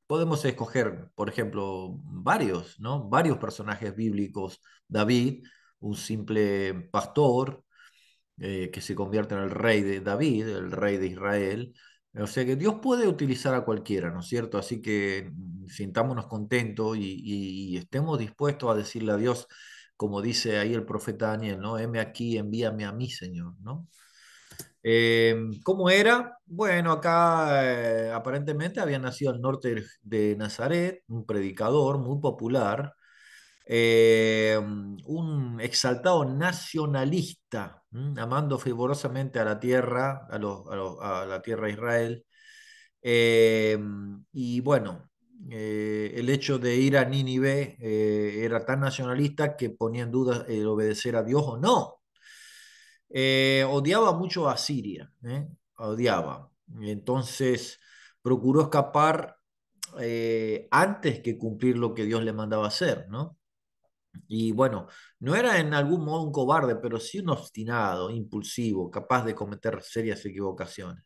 Podemos escoger, por ejemplo, varios, ¿no? Varios personajes bíblicos. David, un simple pastor, que se convierte en el rey de David, el rey de Israel. O sea que Dios puede utilizar a cualquiera, ¿no es cierto? Así que sintámonos contentos y estemos dispuestos a decirle a Dios, como dice ahí el profeta Daniel, ¿no? Heme aquí, envíame a mí, Señor, ¿no? ¿Cómo era? Bueno, acá, aparentemente había nacido al norte de Nazaret, un predicador muy popular, un exaltado nacionalista, amando fervorosamente a la tierra, a la tierra de Israel. Eh, y bueno, el hecho de ir a Nínive, era tan nacionalista que ponía en duda el obedecer a Dios o no. Odiaba mucho a Siria, odiaba. Entonces procuró escapar, antes que cumplir lo que Dios le mandaba hacer, ¿no? Y bueno, no era en algún modo un cobarde, pero sí un obstinado, impulsivo, capaz de cometer serias equivocaciones.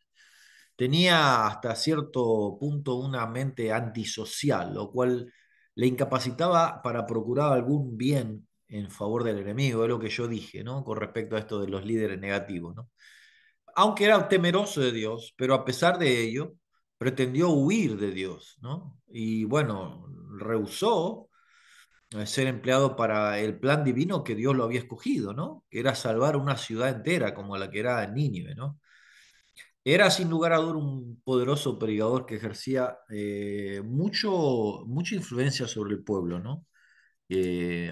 Tenía hasta cierto punto una mente antisocial, lo cual le incapacitaba para procurar algún bien en favor del enemigo, es lo que yo dije, ¿no? Con respecto a esto de los líderes negativos, ¿no? Aunque era temeroso de Dios, pero a pesar de ello, pretendió huir de Dios, ¿no? Y bueno, rehusó, ser empleado para el plan divino que Dios lo había escogido, ¿no? Que era salvar una ciudad entera como la que era Nínive, ¿no? Era sin lugar a dudas un poderoso predicador que ejercía mucha influencia sobre el pueblo, ¿no?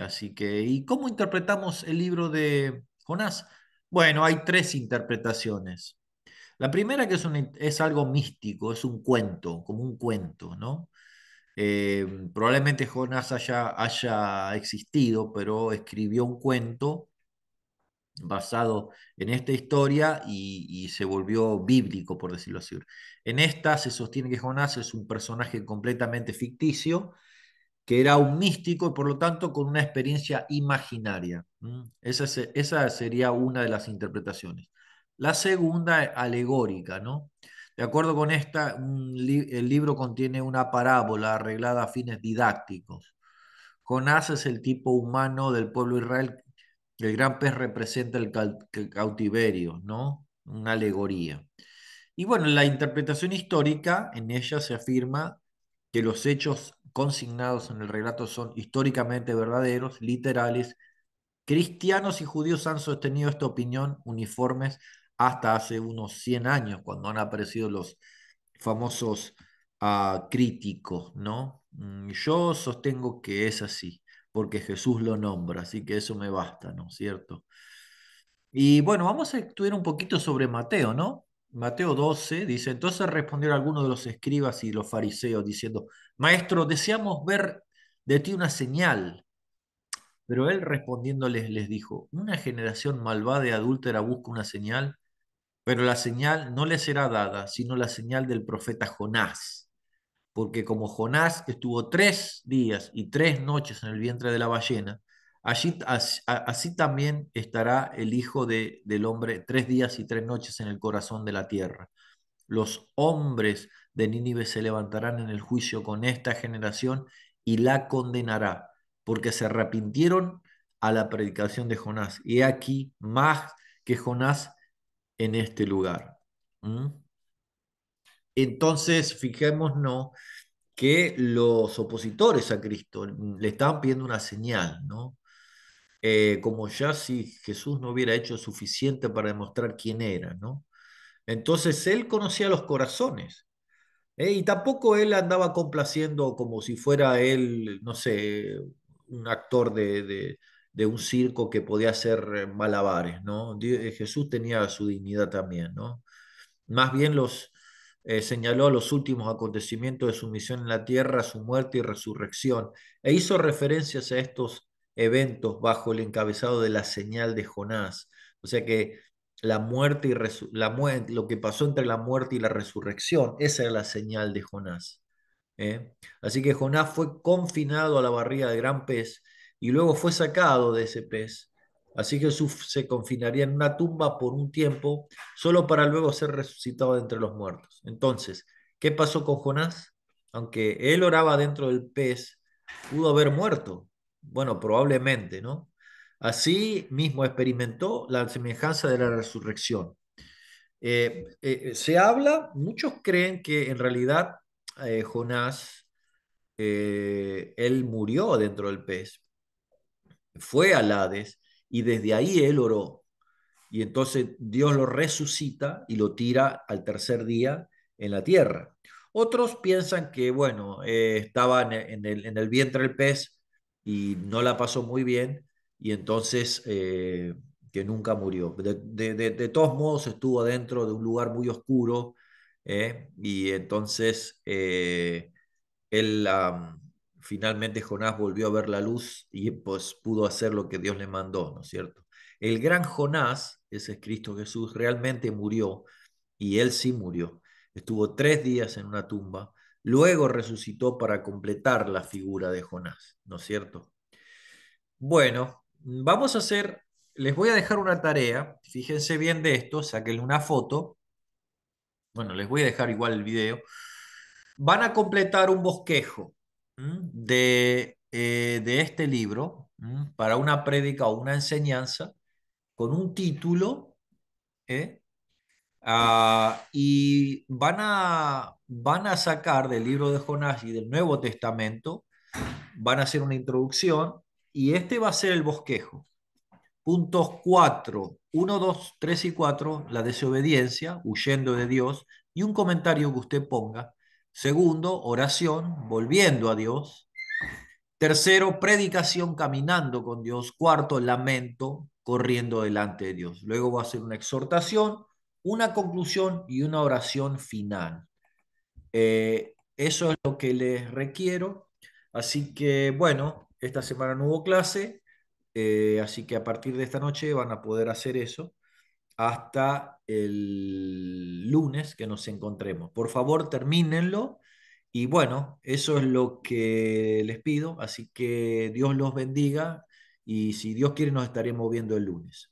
Así que, ¿y cómo interpretamos el libro de Jonás? Bueno, hay tres interpretaciones. La primera que es algo místico, es un cuento, como un cuento, ¿no? Probablemente Jonás haya existido, pero escribió un cuento basado en esta historia y se volvió bíblico, por decirlo así. En esta se sostiene que Jonás es un personaje completamente ficticio, que era un místico y por lo tanto con una experiencia imaginaria. Esa sería una de las interpretaciones. La segunda, alegórica, ¿no? De acuerdo con esta, el libro contiene una parábola arreglada a fines didácticos. Jonás es el tipo humano del pueblo de Israel. El gran pez representa el cautiverio, ¿no? Una alegoría. Y bueno, la interpretación histórica, en ella se afirma que los hechos consignados en el relato son históricamente verdaderos, literales. Cristianos y judíos han sostenido esta opinión uniformes hasta hace unos 100 años, cuando han aparecido los famosos críticos, ¿no? Yo sostengo que es así, porque Jesús lo nombra, así que eso me basta, ¿no es cierto? Y bueno, vamos a estudiar un poquito sobre Mateo, ¿no? Mateo 12 dice, entonces respondieron algunos de los escribas y los fariseos diciendo, Maestro, deseamos ver de ti una señal. Pero él respondiéndoles les dijo, una generación malvada y adúltera busca una señal, pero la señal no le será dada, sino la señal del profeta Jonás. Porque como Jonás estuvo 3 días y 3 noches en el vientre de la ballena, así también estará el Hijo del Hombre 3 días y 3 noches en el corazón de la tierra. Los hombres de Nínive se levantarán en el juicio con esta generación y la condenará, porque se arrepintieron a la predicación de Jonás. Y he aquí más que Jonás en este lugar. ¿Mm? Entonces, fijémonos que los opositores a Cristo le estaban pidiendo una señal, ¿no? Como ya si Jesús no hubiera hecho suficiente para demostrar quién era, ¿no? Entonces él conocía los corazones. Y tampoco él andaba complaciendo como si fuera él, no sé, un actor de un circo que podía hacer malabares, ¿no? Jesús tenía su dignidad también, ¿no? Más bien señaló a los últimos acontecimientos de su misión en la tierra, su muerte y resurrección, e hizo referencias a estos eventos bajo el encabezado de la señal de Jonás. O sea que la muerte y lo que pasó entre la muerte y la resurrección, esa era la señal de Jonás. ¿Eh? Así que Jonás fue confinado a la barriga del gran pez y luego fue sacado de ese pez. Así que Jesús se confinaría en una tumba por un tiempo, solo para luego ser resucitado de entre los muertos. Entonces, ¿qué pasó con Jonás? Aunque él oraba dentro del pez, pudo haber muerto. Bueno, probablemente, ¿no? Así mismo experimentó la semejanza de la resurrección. Se habla, muchos creen que en realidad Jonás, él murió dentro del pez, fue al Hades y desde ahí él oró. Y entonces Dios lo resucita y lo tira al tercer día en la tierra. Otros piensan que, bueno, estaba en el vientre del pez y no la pasó muy bien y entonces que nunca murió. De todos modos estuvo dentro de un lugar muy oscuro y entonces él finalmente Jonás volvió a ver la luz y pues pudo hacer lo que Dios le mandó, ¿no es cierto? El gran Jonás, ese es Cristo Jesús, realmente murió y él sí murió. Estuvo 3 días en una tumba, luego resucitó para completar la figura de Jonás, ¿no es cierto? Bueno, les voy a dejar una tarea, fíjense bien de esto, sáquenle una foto, bueno, les voy a dejar igual el video. Van a completar un bosquejo de este libro para una prédica o una enseñanza con un título, ¿eh? Y van a sacar del libro de Jonás y del Nuevo Testamento van a hacer una introducción y este va a ser el bosquejo. Puntos 4, 1, 2, 3 y 4, la desobediencia, huyendo de Dios, y un comentario que usted ponga. Segundo, oración, volviendo a Dios. Tercero, predicación, caminando con Dios. Cuarto, lamento, corriendo delante de Dios. Luego va a ser una exhortación, una conclusión y una oración final. Eso es lo que les requiero. Así que, bueno, esta semana no hubo clase, así que a partir de esta noche van a poder hacer eso hasta el lunes que nos encontremos. Por favor, termínenlo. Y bueno, eso es lo que les pido. Así que Dios los bendiga y si Dios quiere nos estaremos viendo el lunes.